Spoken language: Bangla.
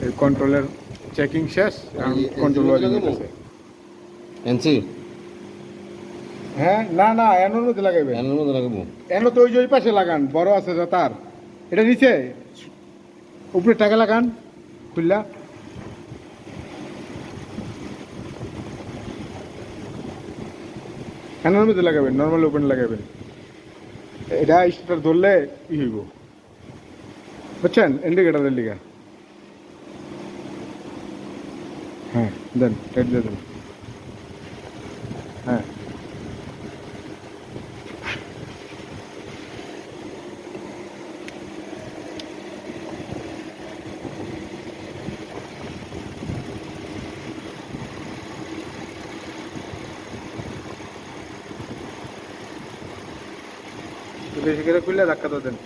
এই কন্ট্রোলের চেকিং শেষ, কন্ট্রোল ওয়ারিং হইতেছে। এনসি হ্যাঁ, না না, এনোর মধ্যে লাগাইবেন। এনের মধ্যে লাগাবো। এনো তো ওই যে ওই পাশে লাগান, বড় আছে যা তার। এটা নিচে উপরে টাকা লাগান খুললা। এনোর মধ্যে লাগাবেন, নর্মাল ওপেন লাগাবেন। এটা স্টার্ট ধরলে ই হইব, বুঝছেন, ইন্ডিকেটারের লিগা। হ্যাঁ দেন, টাইট দিয়ে দেন। হ্যাঁ বেশি করে খুললে ধাক্কা তো দেন।